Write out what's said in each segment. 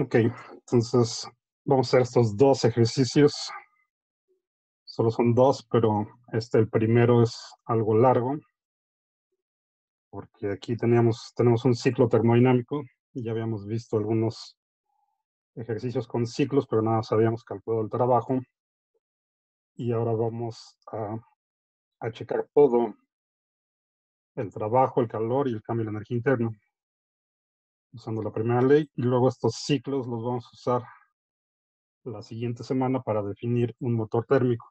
Ok, entonces vamos a hacer estos dos ejercicios. Solo son dos, pero el primero es algo largo, porque aquí tenemos un ciclo termodinámico y ya habíamos visto algunos ejercicios con ciclos, pero nada más habíamos calculado el trabajo. Y ahora vamos a checar todo, el trabajo, el calor y el cambio de la energía interna, usando la primera ley. Y luego estos ciclos los vamos a usar la siguiente semana para definir un motor térmico.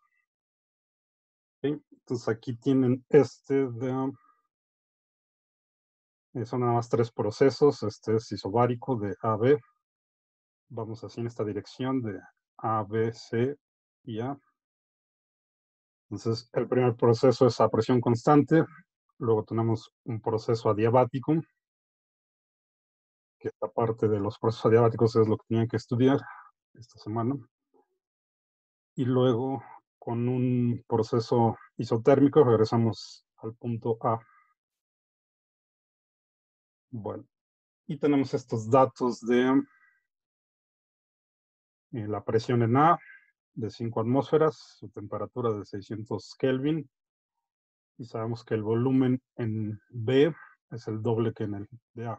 ¿Ok? Entonces aquí tienen son nada más tres procesos. Este es isobárico de A a B. Vamos así en esta dirección de A, B, C y A. Entonces, el primer proceso es a presión constante. Luego tenemos un proceso adiabático, que esta parte de los procesos adiabáticos es lo que tenían que estudiar esta semana. Y luego, con un proceso isotérmico, regresamos al punto A. Bueno, y tenemos estos datos de la presión en A, de 5 atmósferas, su temperatura de 600 Kelvin, y sabemos que el volumen en B es el doble que en el de A.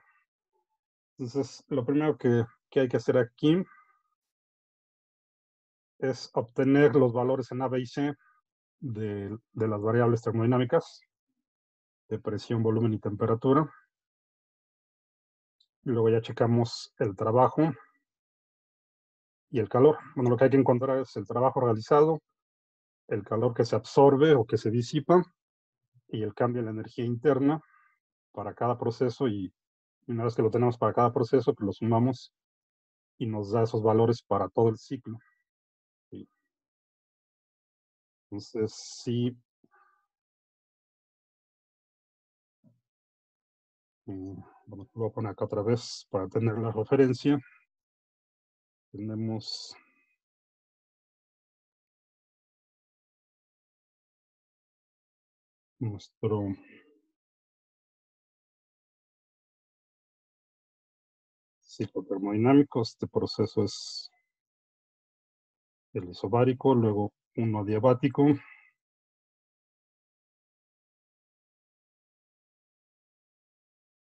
Entonces, lo primero que hay que hacer aquí es obtener los valores en A, B y C de las variables termodinámicas, de presión, volumen y temperatura. Y luego ya checamos el trabajo y el calor. Bueno, lo que hay que encontrar es el trabajo realizado, el calor que se absorbe o que se disipa y el cambio en la energía interna para cada proceso. Y una vez que lo tenemos para cada proceso, pues lo sumamos y nos da esos valores para todo el ciclo. ¿Sí? Entonces, sí, bueno, lo voy a poner acá otra vez para tener la referencia. Tenemos nuestro ciclo termodinámico. Este proceso es el isobárico, luego uno adiabático,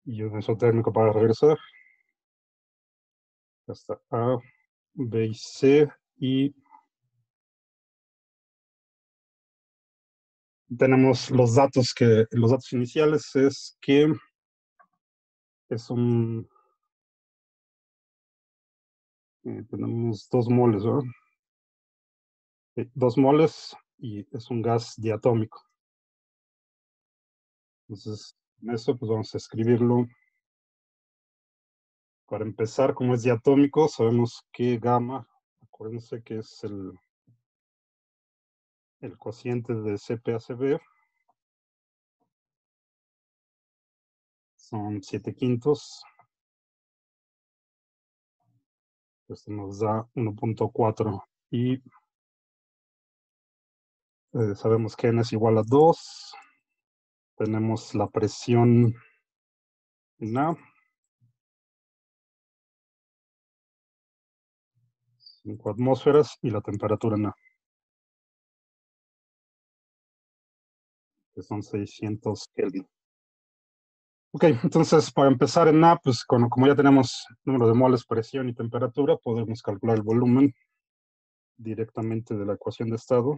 y un isotérmico para regresar hasta A, B y C. Y tenemos los datos iniciales es que es tenemos 2 moles, ¿verdad? 2 moles y es un gas diatómico. Entonces, en eso pues vamos a escribirlo. Para empezar, como es diatómico, sabemos que gamma, acuérdense que es el cociente de CP/CB, son 7/5. Esto nos da 1.4 y sabemos que n es igual a 2. Tenemos la presión en A, 5 atmósferas, y la temperatura en A, que son 600 Kelvin. Ok, entonces para empezar en A, pues como ya tenemos número de moles, presión y temperatura, podemos calcular el volumen directamente de la ecuación de estado.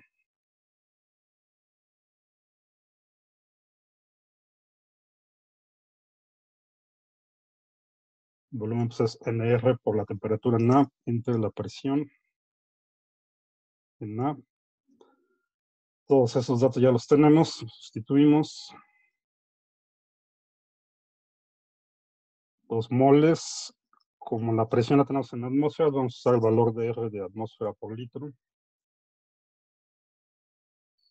El volumen pues, es NR por la temperatura en A entre la presión en A. Todos esos datos ya los tenemos, sustituimos. 2 moles, como la presión la tenemos en atmósferas, vamos a usar el valor de R de atmósfera por litro,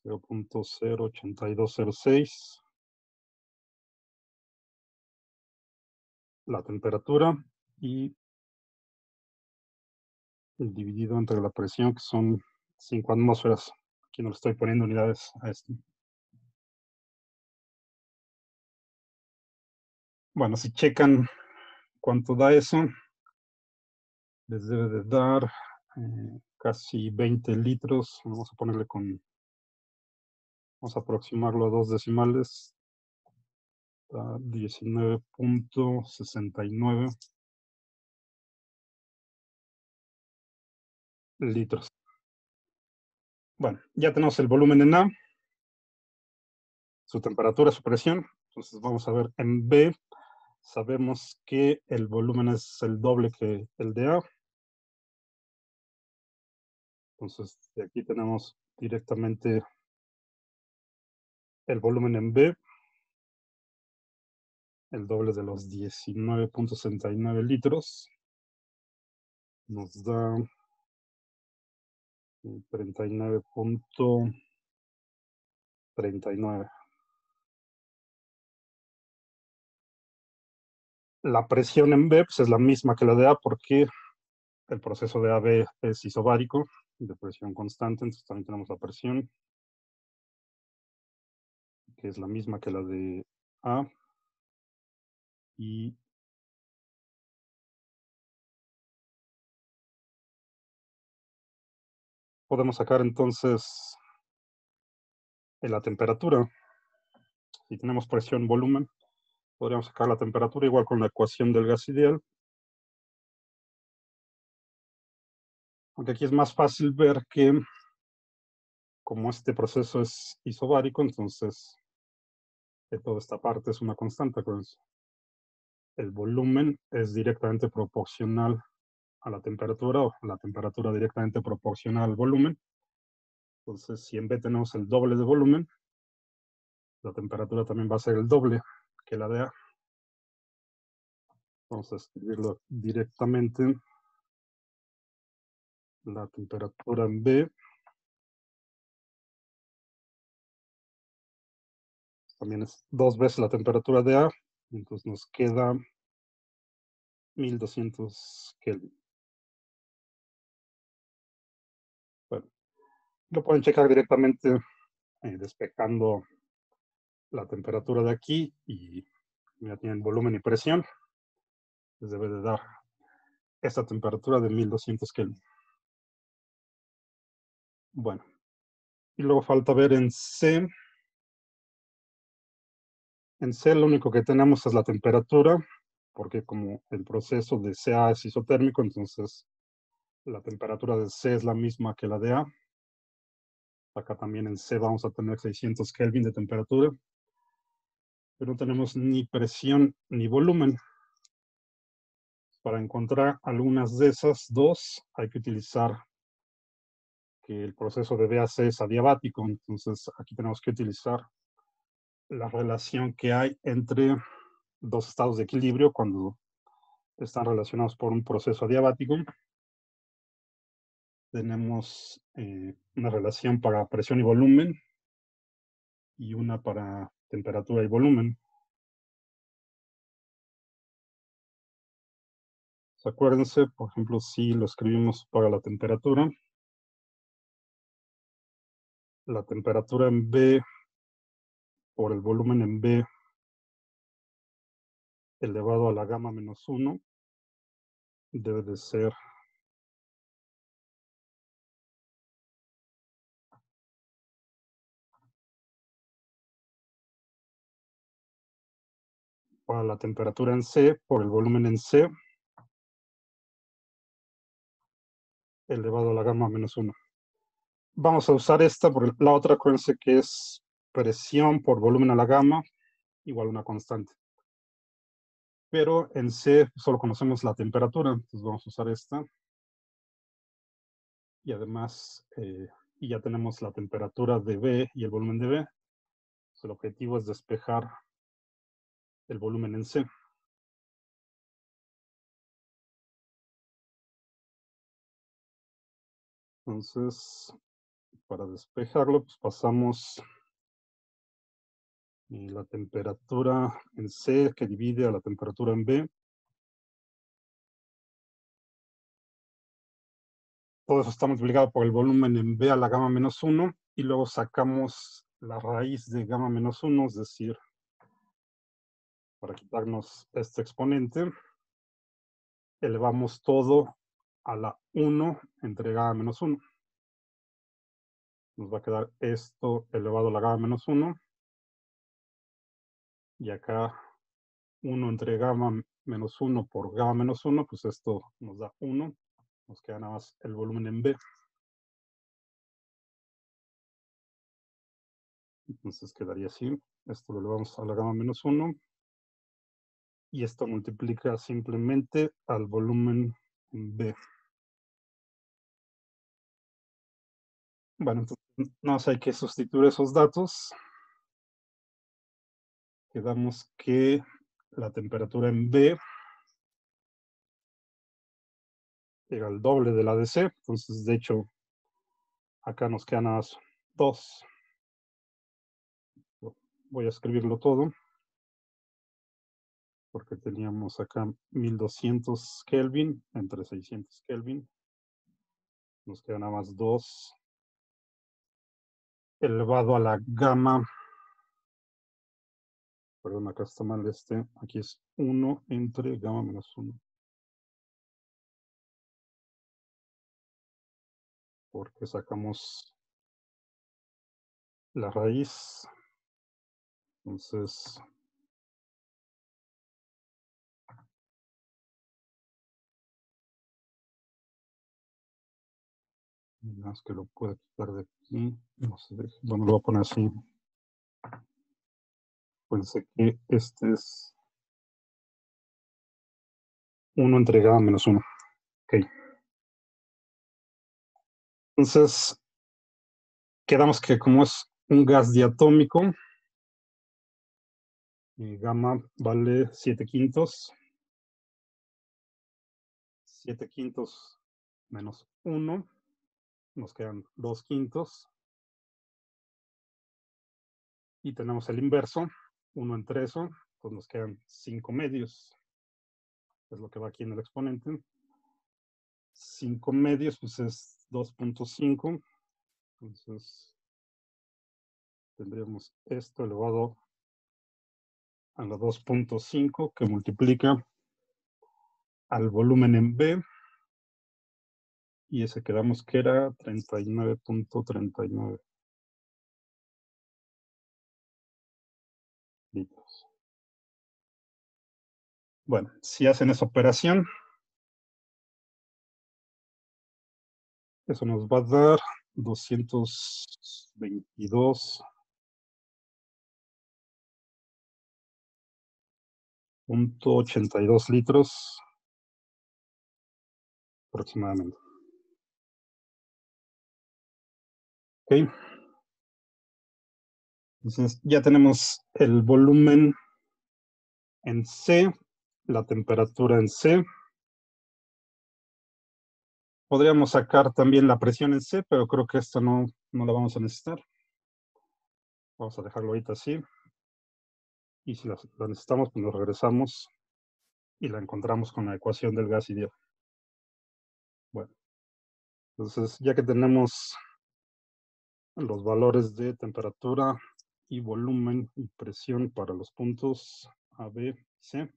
0.08206. La temperatura y dividido entre la presión, que son 5 atmósferas. Aquí no le estoy poniendo unidades a esto. Bueno, si checan cuánto da eso, les debe de dar casi 20 litros. Vamos a ponerle vamos a aproximarlo a 2 decimales, a 19.69 litros. Bueno, ya tenemos el volumen en A, su temperatura, su presión. Entonces vamos a ver en B. Sabemos que el volumen es el doble que el de A. Entonces de aquí tenemos directamente el volumen en B, el doble de los 19.69 litros. Nos da 39.39. La presión en B pues, es la misma que la de A porque el proceso de AB es isobárico, de presión constante, entonces también tenemos la presión, que es la misma que la de A, y podemos sacar entonces la temperatura. Si tenemos presión, volumen, podríamos sacar la temperatura igual con la ecuación del gas ideal. Aunque aquí es más fácil ver que como este proceso es isobárico, entonces toda esta parte es una constante. Pues el volumen es directamente proporcional a la temperatura o la temperatura directamente proporcional al volumen. Entonces, si en B tenemos el doble de volumen, la temperatura también va a ser el doble que la de A. Vamos a escribirlo directamente. La temperatura en B también es 2 veces la temperatura de A. Entonces nos queda 1200 Kelvin. Bueno, lo pueden checar directamente despejando la temperatura de aquí y ya tienen volumen y presión. Les debe de dar esta temperatura de 1200 Kelvin. Bueno, y luego falta ver en C. En C lo único que tenemos es la temperatura, porque como el proceso de CA es isotérmico, entonces la temperatura de C es la misma que la de A. Acá también en C vamos a tener 600 Kelvin de temperatura, pero no tenemos ni presión ni volumen. Para encontrar algunas de esas dos hay que utilizar que el proceso de B a C es adiabático, entonces aquí tenemos que utilizar la relación que hay entre dos estados de equilibrio cuando están relacionados por un proceso adiabático. Tenemos una relación para presión y volumen y una para temperatura y volumen. Acuérdense, por ejemplo, si lo escribimos para la temperatura en B por el volumen en B elevado a la gamma menos 1 debe de ser para la temperatura en C por el volumen en C elevado a la gamma menos 1. Vamos a usar esta, porque la otra, acuérdense que es presión por volumen a la gamma igual a una constante. Pero en C solo conocemos la temperatura, entonces vamos a usar esta. Y además, y ya tenemos la temperatura de B y el volumen de B. Entonces, el objetivo es despejar el volumen en C. Entonces, para despejarlo, pues pasamos la temperatura en C que divide a la temperatura en B. Todo eso está multiplicado por el volumen en B a la gamma menos 1 y luego sacamos la raíz de gamma menos 1, es decir, para quitarnos este exponente, elevamos todo a la 1 entre gamma menos 1. Nos va a quedar esto elevado a la gamma menos 1. Y acá 1 entre gamma menos 1 por gamma menos 1, pues esto nos da 1. Nos queda nada más el volumen en B. Entonces quedaría así. Esto lo elevamos a la gamma menos 1. Y esto multiplica simplemente al volumen en B. Bueno, entonces nada más hay que sustituir esos datos. Quedamos que la temperatura en B era el doble de la de C. Entonces, de hecho, acá nos quedan nada más 2. Voy a escribirlo todo, porque teníamos acá 1200 Kelvin entre 600 Kelvin. Nos queda nada más 2 elevado a la gamma. Perdón, acá está mal este. Aquí es 1 entre gamma menos 1. Porque sacamos la raíz. Entonces, más que lo pueda quitar de aquí. No sé, bueno, lo voy a poner así. Pensé que este es 1 entre gamma menos 1. Ok. Entonces, quedamos que como es un gas diatómico, gamma vale 7 quintos. 7 quintos menos 1, nos quedan 2 quintos. Y tenemos el inverso, 1 entre eso, pues nos quedan 5 medios. Es lo que va aquí en el exponente. 5 medios, pues es 2.5. Entonces, tendríamos esto elevado a la 2.5 que multiplica al volumen en B. Y ese quedamos que era 39.39 litros. Bueno, si hacen esa operación, eso nos va a dar 222.82 litros aproximadamente. ¿Ok? Entonces ya tenemos el volumen en C, la temperatura en C. Podríamos sacar también la presión en C, pero creo que esto no la vamos a necesitar. Vamos a dejarlo ahorita así. Y si la necesitamos, pues nos regresamos y la encontramos con la ecuación del gas ideal. Bueno, entonces ya que tenemos los valores de temperatura y volumen y presión para los puntos A, B, C.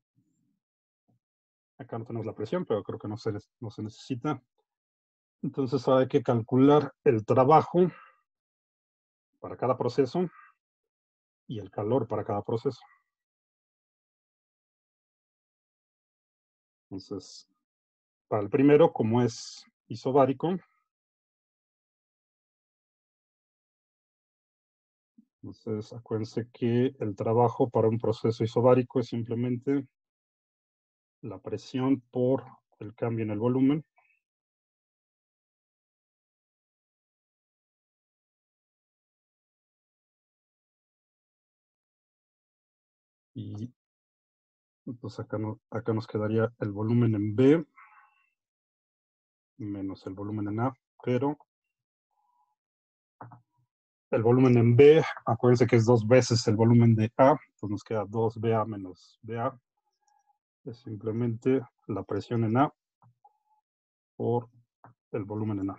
Acá no tenemos la presión, pero creo que no se necesita. Entonces hay que calcular el trabajo para cada proceso y el calor para cada proceso. Entonces, para el primero, como es isobárico, entonces acuérdense que el trabajo para un proceso isobárico es simplemente la presión por el cambio en el volumen. Y pues acá nos quedaría el volumen en B menos el volumen en A, pero el volumen en B, acuérdense que es 2 veces el volumen de A, entonces nos queda 2BA menos BA. Es simplemente la presión en A por el volumen en A.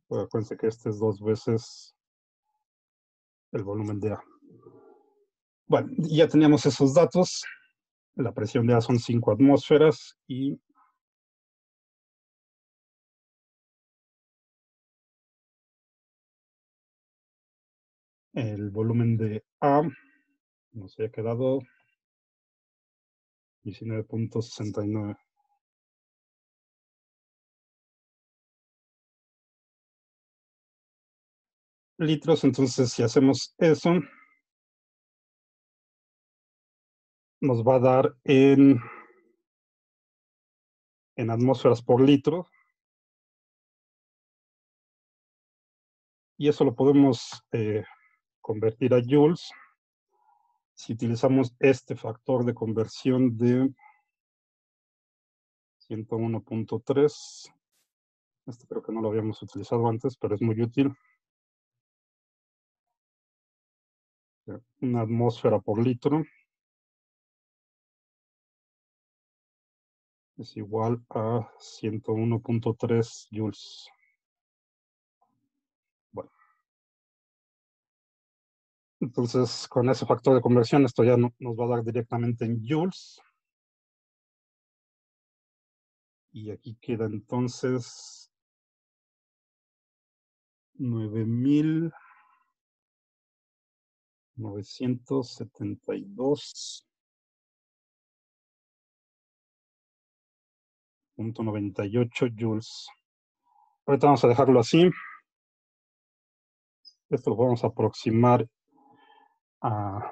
Pero acuérdense que este es 2 veces el volumen de A. Bueno, ya teníamos esos datos. La presión de A son 5 atmósferas y el volumen de A nos había quedado 19.69. litros. Entonces, si hacemos eso, nos va a dar en atmósferas por litro. Y eso lo podemos convertir a joules si utilizamos este factor de conversión de 101.3. Este creo que no lo habíamos utilizado antes, pero es muy útil. Una atmósfera por litro es igual a 101.3 joules. Bueno, entonces con ese factor de conversión esto ya nos va a dar directamente en joules. Y aquí queda entonces 9.972.98 joules. Ahorita vamos a dejarlo así. Esto lo vamos a aproximar a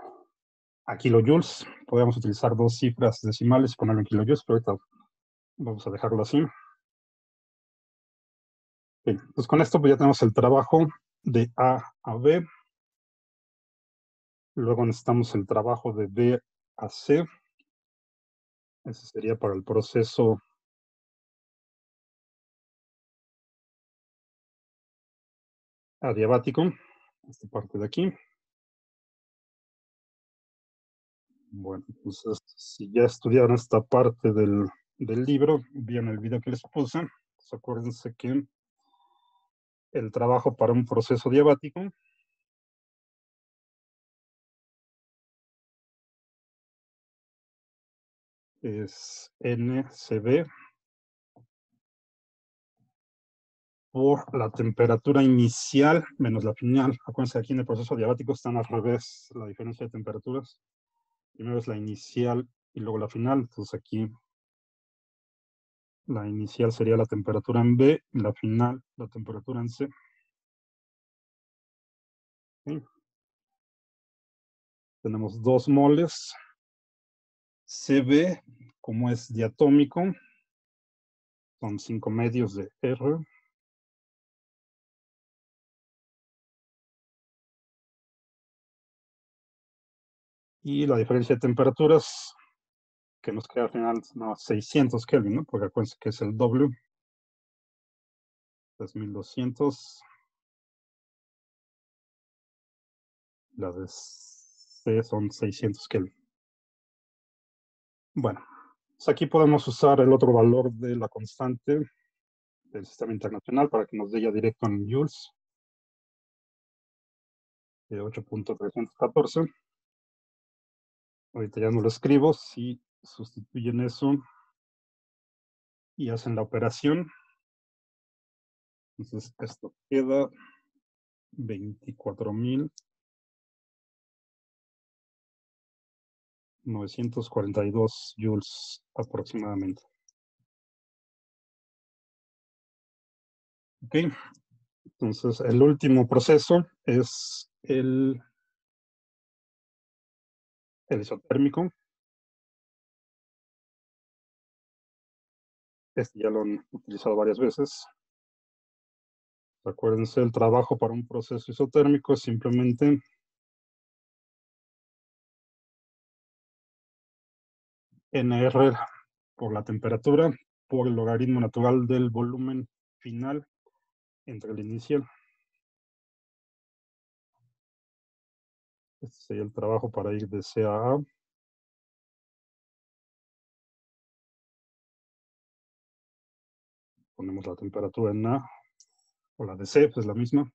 kilojoules. Podemos utilizar dos cifras decimales y ponerlo en kilojoules, pero ahorita vamos a dejarlo así. Bien, pues con esto pues ya tenemos el trabajo de A a B. Luego necesitamos el trabajo de B a C. Ese sería para el proceso adiabático. Esta parte de aquí. Bueno, entonces, si ya estudiaron esta parte del libro, vieron el video que les puse, pues acuérdense que el trabajo para un proceso diabático es NCB por la temperatura inicial menos la final. Acuérdense, aquí en el proceso diabático están al revés la diferencia de temperaturas. Primero es la inicial y luego la final. Entonces aquí la inicial sería la temperatura en B y la final la temperatura en C. ¿Sí? Tenemos 2 moles. CB, como es diatómico, son 5 medios de R. Y la diferencia de temperaturas que nos queda al final, no, 600 Kelvin, ¿no? Porque acuérdense que es el W, es 1200. La de C son 600 Kelvin. Bueno, pues aquí podemos usar el otro valor de la constante del sistema internacional para que nos dé ya directo en joules, de 8.314. Ahorita ya no lo escribo, si sustituyen eso y hacen la operación, entonces esto queda 24.942 joules aproximadamente. Ok, entonces el último proceso es el isotérmico. Este ya lo han utilizado varias veces. Acuérdense, el trabajo para un proceso isotérmico es simplemente NR por la temperatura por el logaritmo natural del volumen final entre el inicial. Este sería el trabajo para ir de C a A. Ponemos la temperatura en A, o la de C, pues la misma.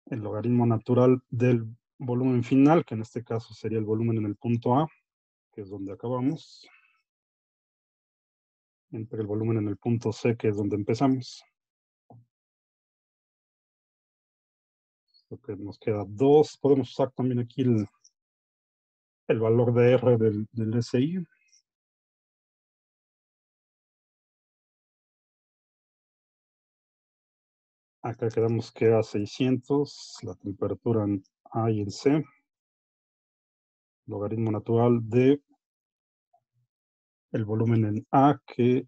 El logaritmo natural del volumen final, que en este caso sería el volumen en el punto A, que es donde acabamos, entre el volumen en el punto C, que es donde empezamos. Lo que nos queda 2. Podemos usar también aquí el valor de R del SI. Acá quedamos que a 600, la temperatura en A y en C, logaritmo natural de el volumen en A, que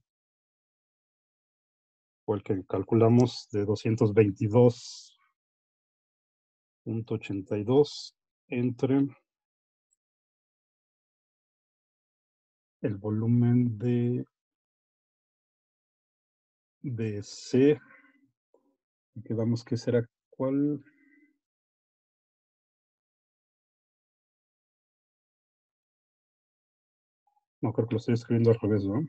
fue el que calculamos, de 222.82 entre el volumen de C, quedamos que será cuál. No, creo que lo estoy escribiendo al revés, ¿no?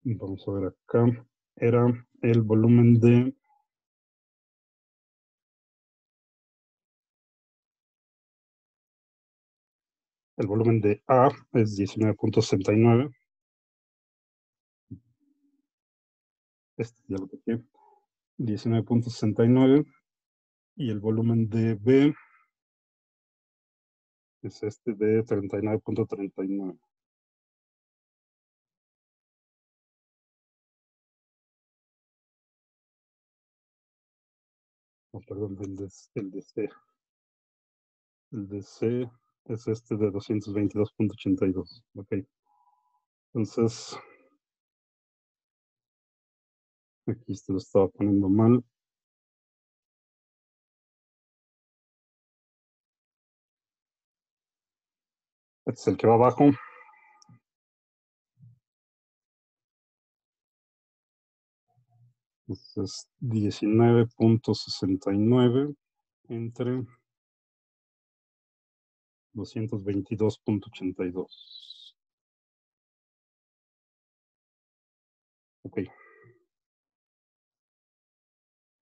Vamos a ver acá. Era el volumen de A es 19.69. Este ya lo toqué. 19.69. Y el volumen de B es este de 39.39. Oh, perdón, el de C. El de C es este de 222.82. Ok. Entonces, aquí se lo estaba poniendo mal. Este es el que va abajo. Este es 19.69 entre 222.82. Ok.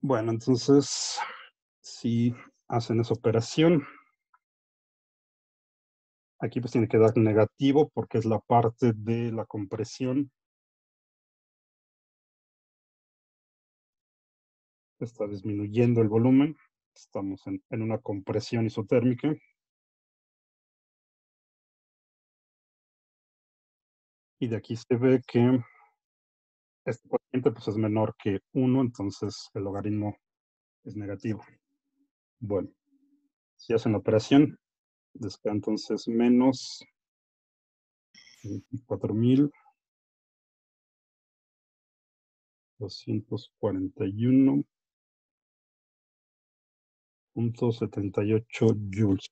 Bueno, entonces, si hacen esa operación, aquí pues tiene que dar negativo porque es la parte de la compresión. Está disminuyendo el volumen. Estamos en una compresión isotérmica. Y de aquí se ve que este cociente pues, es menor que 1, entonces el logaritmo es negativo. Bueno, si hacen la operación, les queda entonces menos 24.241.78 joules.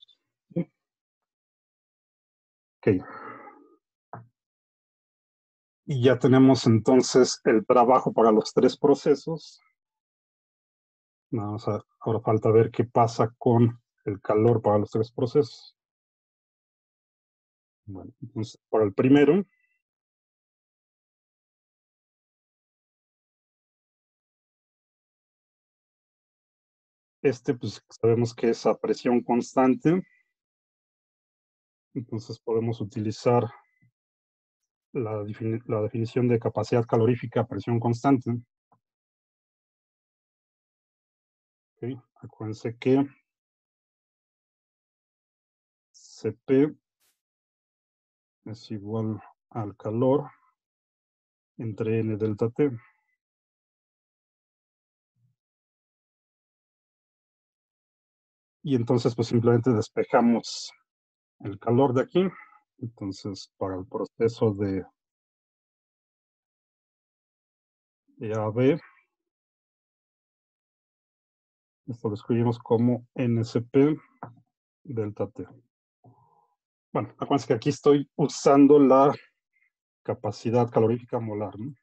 Ok. Y ya tenemos entonces el trabajo para los 3 procesos. Ahora falta ver qué pasa con el calor para los 3 procesos. Bueno, entonces para el primero, pues sabemos que es a presión constante, entonces podemos utilizar la definición de capacidad calorífica a presión constante. ¿Okay? Acuérdense que Cp es igual al calor entre N delta T. Y entonces pues simplemente despejamos el calor de aquí. Entonces para el proceso de AB, esto lo escribimos como NCP delta T. Bueno, acuérdense que aquí estoy usando la capacidad calorífica molar, ¿no?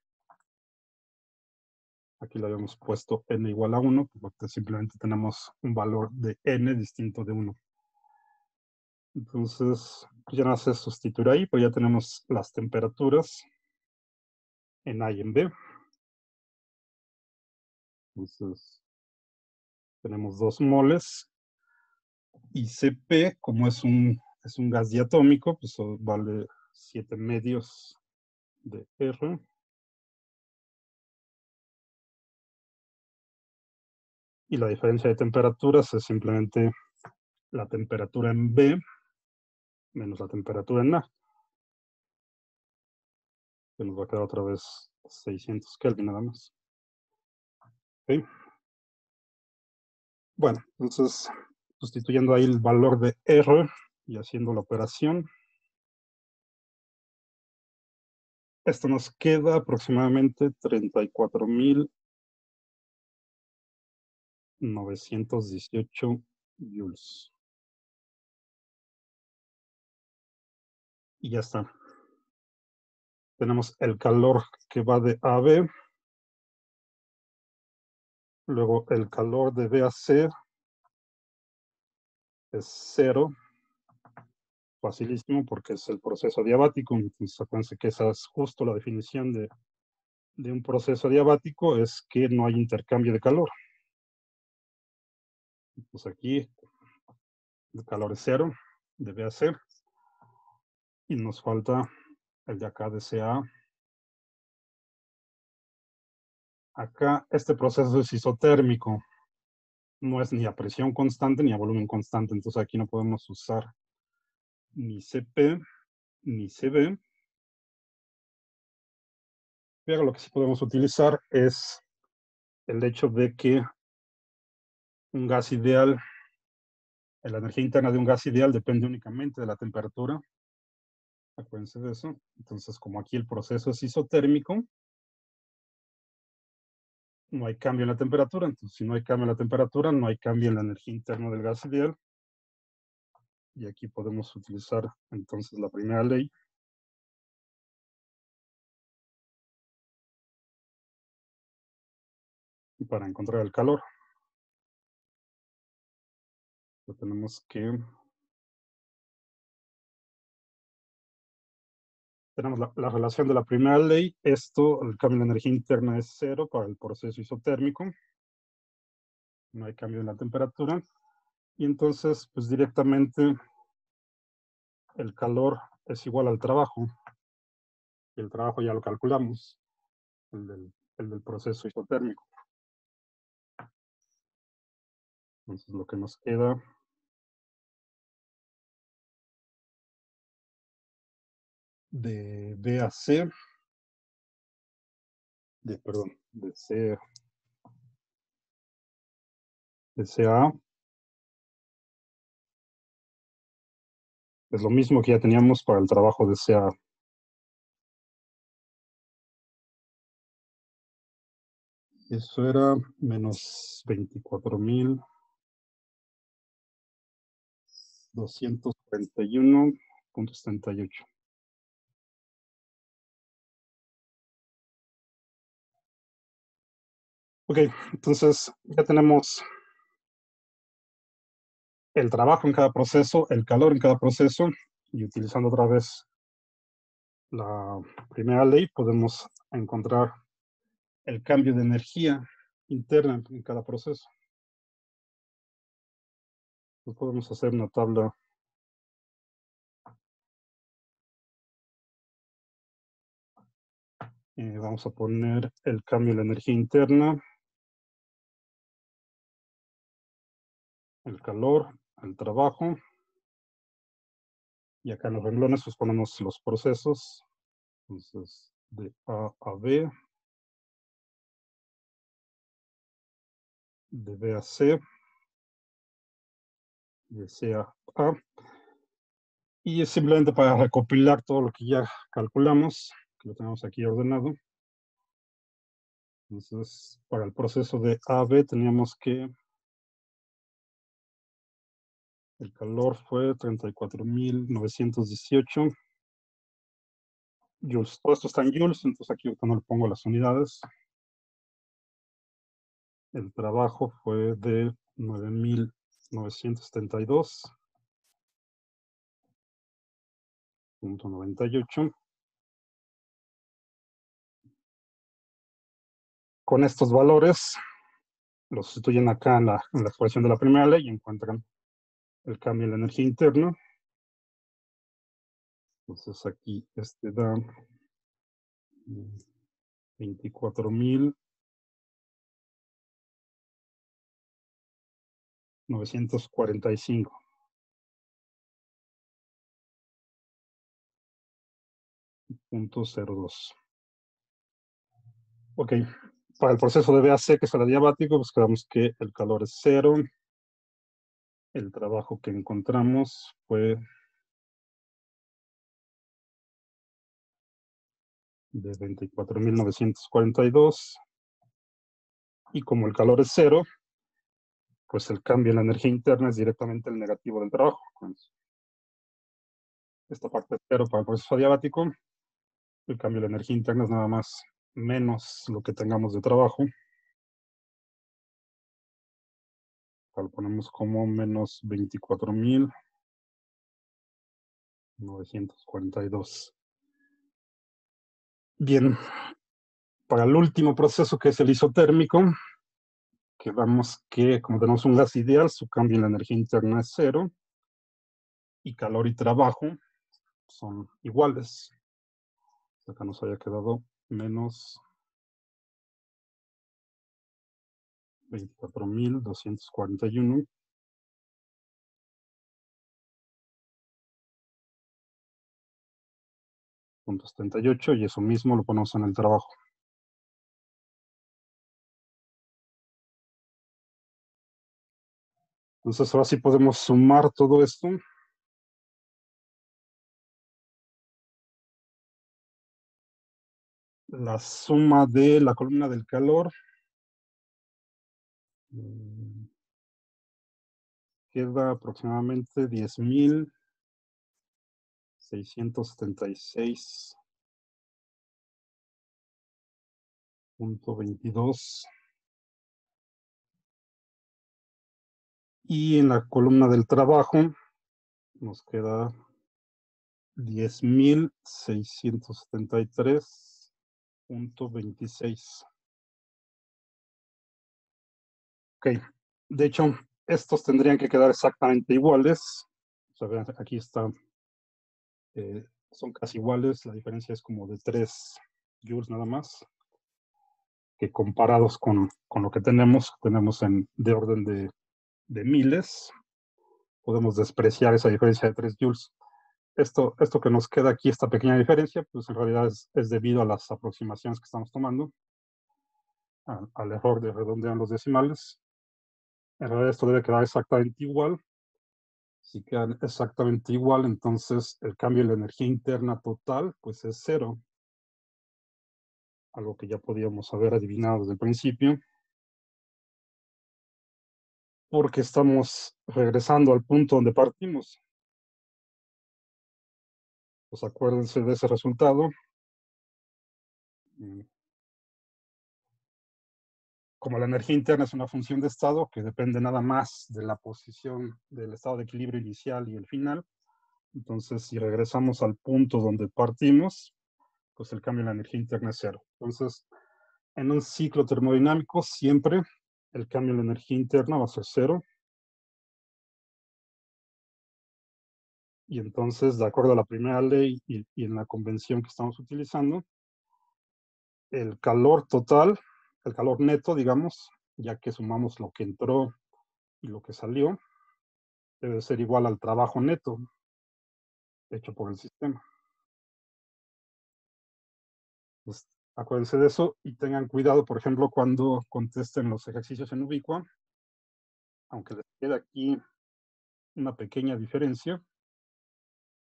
Aquí le habíamos puesto n igual a 1, porque simplemente tenemos un valor de n distinto de 1. Entonces, pues ya nada más es sustituir ahí, pues ya tenemos las temperaturas en A y en B. Entonces, tenemos 2 moles. Y Cp, como es un gas diatómico, pues vale 7 medios de R. Y la diferencia de temperaturas es simplemente la temperatura en B menos la temperatura en A, que nos va a quedar otra vez 600 Kelvin nada más. ¿Okay? Bueno, entonces, sustituyendo ahí el valor de R y haciendo la operación, esto nos queda aproximadamente 34.918 joules. Y ya está. Tenemos el calor que va de A a B, luego el calor de B a C es 0, facilísimo porque es el proceso adiabático. Entonces, acuérdense que esa es justo la definición de un proceso adiabático, es que no hay intercambio de calor. Pues aquí el calor es 0, de B a C, y nos falta el de acá de C a A. Acá este proceso es isotérmico, no es ni a presión constante ni a volumen constante, entonces aquí no podemos usar ni Cp ni Cv. Pero lo que sí podemos utilizar es el hecho de que un gas ideal, la energía interna de un gas ideal depende únicamente de la temperatura. Acuérdense de eso. Entonces, como aquí el proceso es isotérmico, no hay cambio en la temperatura. Entonces, si no hay cambio en la temperatura, no hay cambio en la energía interna del gas ideal. Y aquí podemos utilizar entonces la primera ley. Para encontrar el calor, tenemos tenemos la relación de la primera ley. Esto, el cambio de energía interna es 0 para el proceso isotérmico. No hay cambio en la temperatura. Y entonces, pues directamente el calor es igual al trabajo. Y el trabajo ya lo calculamos, el del proceso isotérmico. Entonces lo que nos queda de B a C, perdón, de C a A, es lo mismo que ya teníamos para el trabajo de C a A. Eso era menos 24.241.78. Ok, entonces ya tenemos el trabajo en cada proceso, el calor en cada proceso, y utilizando otra vez la primera ley, podemos encontrar el cambio de energía interna en cada proceso. Pues podemos hacer una tabla. Vamos a poner el cambio de la energía interna, el calor, el trabajo, y acá en los renglones pues ponemos los procesos. Entonces, de A a B, de B a C, de C a A. Y es simplemente para recopilar todo lo que ya calculamos, que lo tenemos aquí ordenado. Entonces, para el proceso de A a B teníamos que el calor fue 34.918 joules. Todo esto está en joules, entonces aquí no le pongo las unidades. El trabajo fue de 9.972.98. Con estos valores lo sustituyen acá en la expresión de la primera ley y encuentran el cambio en la energía interna. Entonces aquí da 24.945.02. Ok, para el proceso de BAC, que es el adiabático, pues quedamos que el calor es 0. El trabajo que encontramos fue de 24.942. Y como el calor es 0, pues el cambio en la energía interna es directamente el negativo del trabajo. Esta parte es 0 para el proceso adiabático. El cambio de la energía interna es nada más menos lo que tengamos de trabajo. Lo ponemos como menos 24.942. Bien, para el último proceso, que es el isotérmico, quedamos que como tenemos un gas ideal, su cambio en la energía interna es 0 y calor y trabajo son iguales. Acá nos había quedado menos 24.241.78 y eso mismo lo ponemos en el trabajo. Entonces ahora sí podemos sumar todo esto. La suma de la columna del calor queda aproximadamente 10.676.22. Y en la columna del trabajo nos queda 10.673.26. Ok, de hecho, estos tendrían que quedar exactamente iguales. O sea, vean, aquí está, son casi iguales, la diferencia es como de 3 joules nada más, que comparados con lo que tenemos de orden de miles, podemos despreciar esa diferencia de 3 joules. Esto que nos queda aquí, esta pequeña diferencia, pues en realidad es debido a las aproximaciones que estamos tomando, al error de redondear los decimales. En realidad esto debe quedar exactamente igual. Si quedan exactamente igual, entonces el cambio en la energía interna total pues es 0. Algo que ya podíamos haber adivinado desde el principio. Porque estamos regresando al punto donde partimos. Pues acuérdense de ese resultado. Como la energía interna es una función de estado que depende nada más de la posición del estado de equilibrio inicial y el final, entonces si regresamos al punto donde partimos, pues el cambio en la energía interna es 0. Entonces, en un ciclo termodinámico siempre el cambio en la energía interna va a ser 0. Y entonces, de acuerdo a la primera ley y en la convención que estamos utilizando, el calor total, el calor neto, digamos, ya que sumamos lo que entró y lo que salió, debe ser igual al trabajo neto hecho por el sistema. Pues, acuérdense de eso y tengan cuidado, por ejemplo, cuando contesten los ejercicios en Ubiqua, aunque les quede aquí una pequeña diferencia,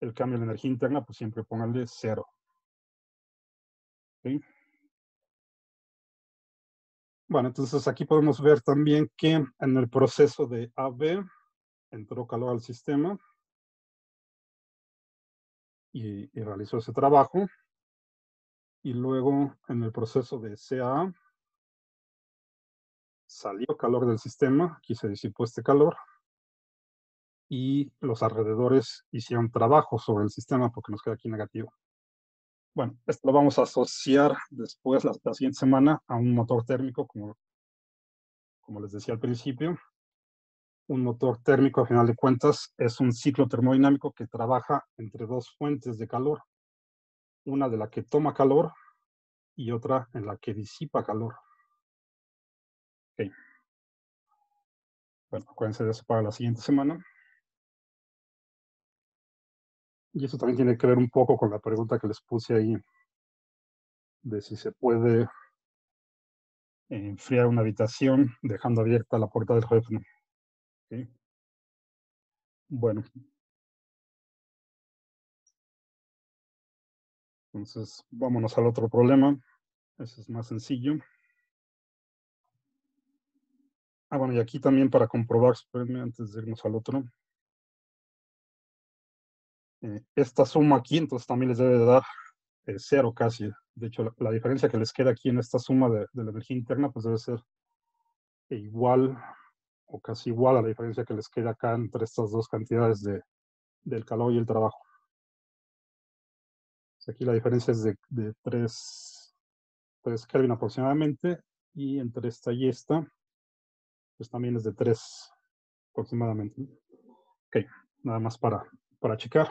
el cambio en la energía interna, pues siempre pónganle 0. ¿Okay? Bueno, entonces aquí podemos ver también que en el proceso de AB entró calor al sistema y realizó ese trabajo. Y luego en el proceso de CA salió calor del sistema, aquí se disipó este calor, y los alrededores hicieron trabajo sobre el sistema porque nos queda aquí negativo. Bueno, esto lo vamos a asociar después, la siguiente semana, a un motor térmico, como como les decía al principio, un motor térmico, a final de cuentas, es un ciclo termodinámico que trabaja entre dos fuentes de calor, una de la que toma calor y otra en la que disipa calor. Okay. Bueno, acuérdense de eso para la siguiente semana. Y eso también tiene que ver un poco con la pregunta que les puse ahí, de si se puede enfriar una habitación dejando abierta la puerta del refri. ¿Okay? Bueno, entonces vámonos al otro problema. Ese es más sencillo. Bueno, y aquí también para comprobar, espérenme antes de irnos al otro. Esta suma aquí, entonces también les debe de dar cero casi. De hecho, la diferencia que les queda aquí en esta suma de la energía interna, pues debe ser igual o casi igual a la diferencia que les queda acá entre estas dos cantidades del calor y el trabajo. Pues aquí la diferencia es de 3 Kelvin aproximadamente, y entre esta y esta, pues también es de 3 aproximadamente. Ok, nada más para checar.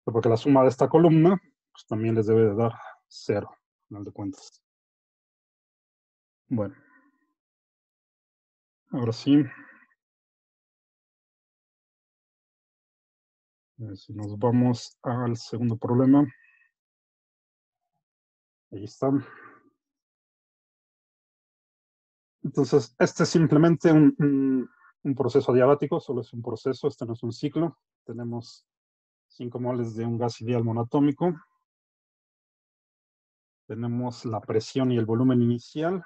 Porque la suma de esta columna, pues también les debe de dar 0, al final de cuentas. Bueno, ahora sí. Si nos vamos al segundo problema. Ahí está. Entonces, este es simplemente un proceso adiabático, solo es un proceso, este no es un ciclo. Tenemos 5 moles de un gas ideal monoatómico. Tenemos la presión y el volumen inicial.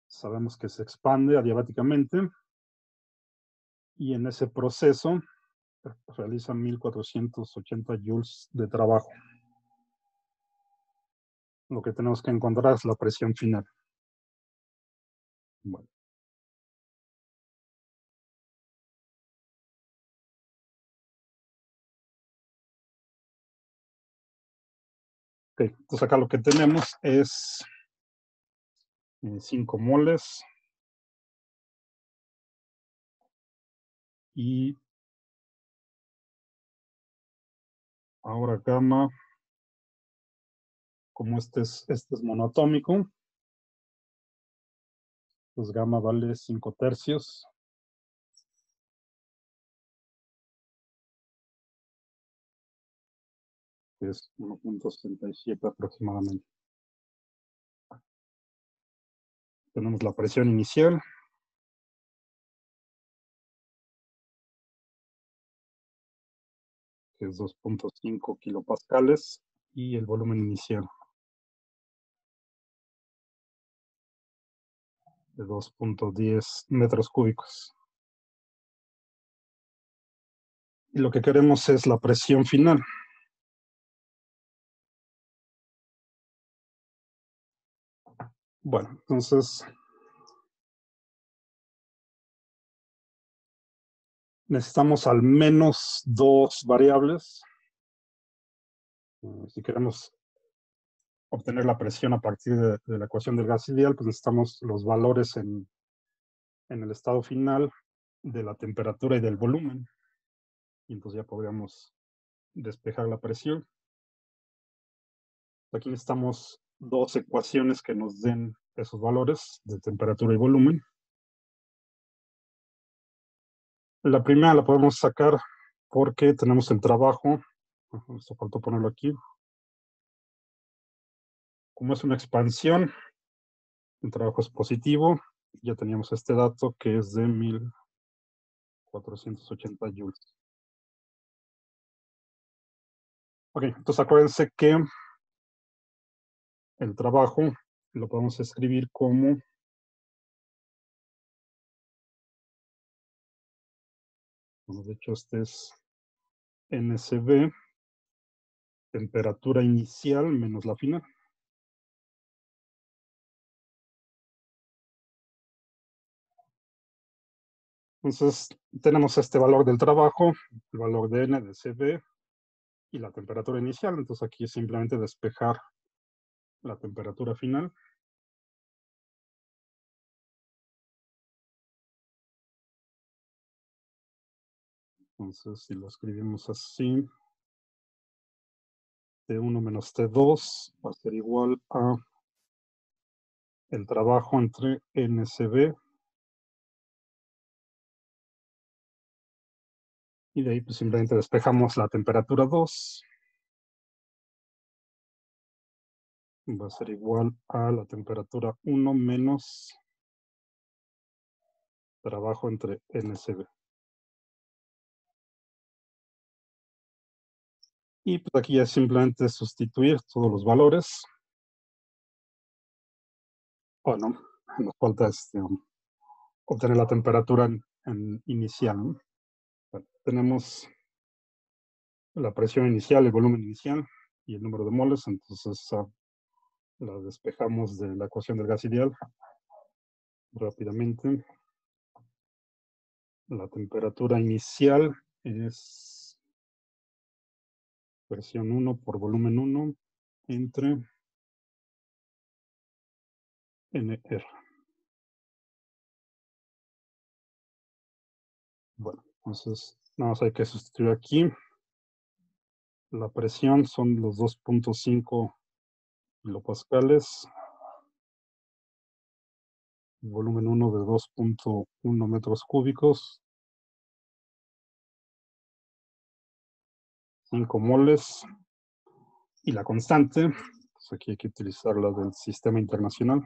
Sabemos que se expande adiabáticamente. Y en ese proceso realiza 1480 joules de trabajo. Lo que tenemos que encontrar es la presión final. Bueno. Ok, entonces acá lo que tenemos es 5 moles y ahora gamma, como este es monoatómico, pues gamma vale 5 tercios. Que es 1.67 aproximadamente. Tenemos la presión inicial. Que es 2.5 kilopascales, y el volumen inicial de 2.10 metros cúbicos. Y lo que queremos es la presión final. Bueno, entonces necesitamos al menos 2 variables. Si queremos obtener la presión a partir de la ecuación del gas ideal, pues necesitamos los valores en el estado final de la temperatura y del volumen. Y entonces ya podríamos despejar la presión. Aquí necesitamos 2 ecuaciones que nos den esos valores de temperatura y volumen. La primera la podemos sacar porque tenemos el trabajo. Esto faltó ponerlo aquí. Como es una expansión, el trabajo es positivo. Ya teníamos este dato que es de 1480 joules. Ok, entonces acuérdense que el trabajo lo podemos escribir como, bueno, de hecho este es NCB, temperatura inicial menos la final. Entonces tenemos este valor del trabajo, el valor de N de CB y la temperatura inicial. Entonces aquí es simplemente despejar la temperatura final. Entonces, si lo escribimos así, T1 menos T2 va a ser igual a el trabajo entre NCB, y de ahí pues simplemente despejamos la temperatura 2, va a ser igual a la temperatura 1 menos trabajo entre NCB. Y pues aquí ya simplemente sustituir todos los valores. Bueno, nos falta obtener la temperatura en inicial, ¿no? Bueno, tenemos la presión inicial, el volumen inicial y el número de moles, entonces la despejamos de la ecuación del gas ideal rápidamente. La temperatura inicial es presión 1 por volumen 1 entre NR. Bueno, entonces nada más hay que sustituir aquí. La presión son los 2.5 kilopascales. Volumen 1 de 2.1 metros cúbicos. 5 moles. Y la constante, pues aquí hay que utilizar la del sistema internacional.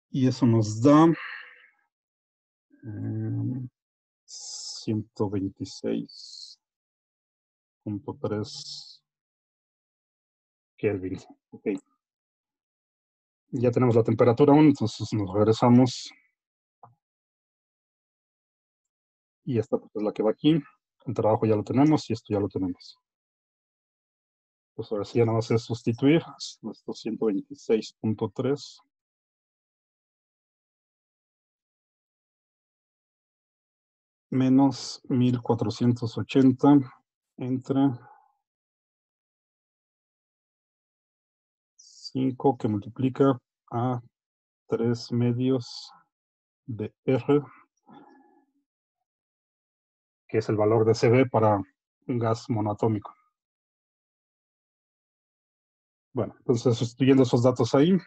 Y eso nos da 126.3 Kelvin. Ok. Ya tenemos la temperatura 1, entonces nos regresamos. Y esta pues, es la que va aquí. El trabajo ya lo tenemos y esto ya lo tenemos. Pues ahora sí ya nada más es sustituir nuestro 126.3 menos 1480 entre 5 que multiplica a 3 medios de R, que es el valor de CB para un gas monoatómico. Bueno, entonces sustituyendo esos datos ahí,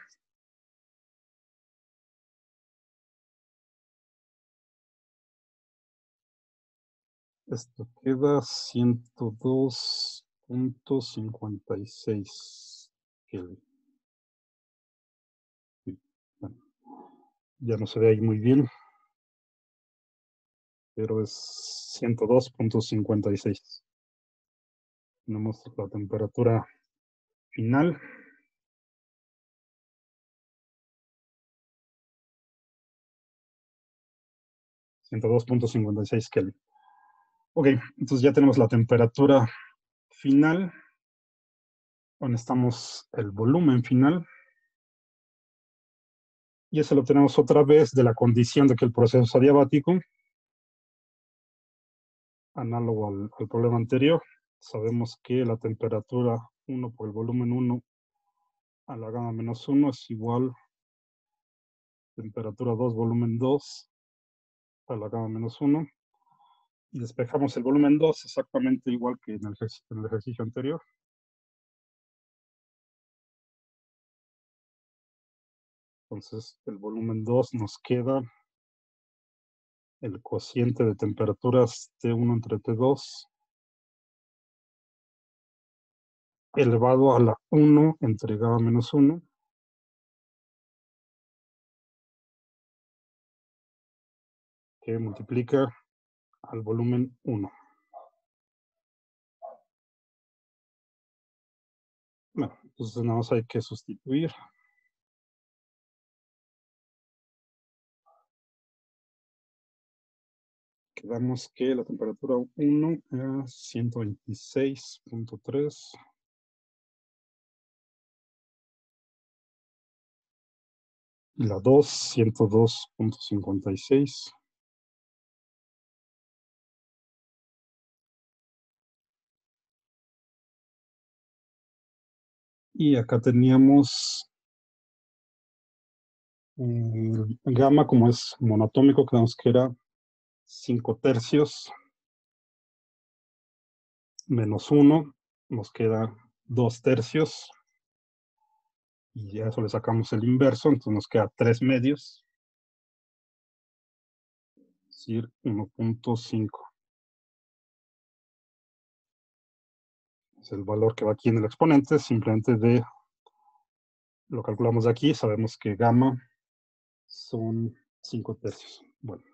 esto queda 102.56 Kelvin. Bueno, ya no se ve ahí muy bien, pero es 102.56. Tenemos la temperatura final. $102.56 Kelvin. Ok, entonces ya tenemos la temperatura final. Donde estamos el volumen final. Y eso lo obtenemos otra vez de la condición de que el proceso es adiabático, análogo al problema anterior. Sabemos que la temperatura 1 por el volumen 1 a la gamma menos 1 es igual a temperatura 2 volumen 2 a la gamma menos 1. Y despejamos el volumen 2 exactamente igual que en el ejercicio anterior. Entonces el volumen 2 nos queda el cociente de temperaturas T1 entre T2 elevado a la 1 entre gamma menos 1 que multiplica al volumen 1. Bueno, entonces nada más hay que sustituir. Quedamos que la temperatura 1 era 126.3 y la 2, 102.56. Y acá teníamos Gamma, como es monotómico, quedamos que era 5/3 menos 1, nos queda 2/3, y a eso le sacamos el inverso, entonces nos queda 3/2, es decir, 1.5. Es el valor que va aquí en el exponente, simplemente lo calculamos de aquí, sabemos que gamma son 5/3. Bueno,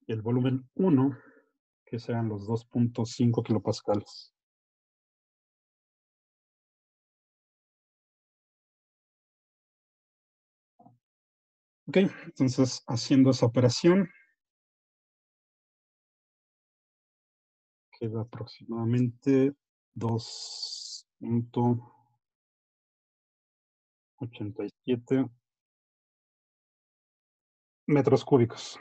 el volumen 1, que sean los 2.5 kilopascales. Ok, entonces haciendo esa operación, queda aproximadamente 2.87 metros cúbicos.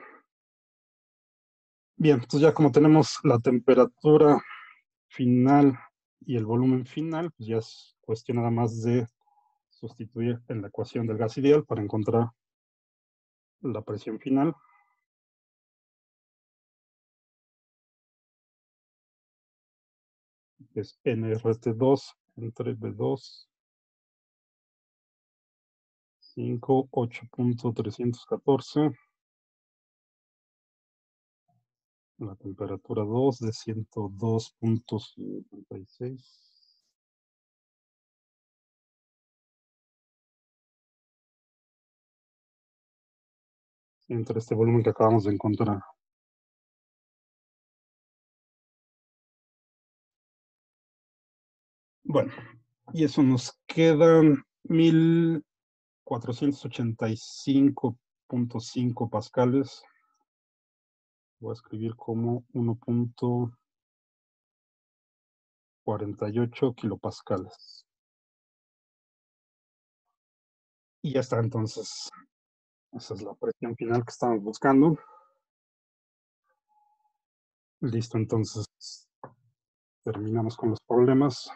Bien, entonces ya como tenemos la temperatura final y el volumen final, pues ya es cuestión nada más de sustituir en la ecuación del gas ideal para encontrar la presión final. Que es nRT2 entre B2, 5, 8.314. La temperatura 2 de 102.56. Entre este volumen que acabamos de encontrar. Bueno, y eso nos quedan 1485.5 pascales. Voy a escribir como 1.48 kilopascales. Y ya está, entonces, esa es la presión final que estamos buscando. Listo, entonces terminamos con los problemas.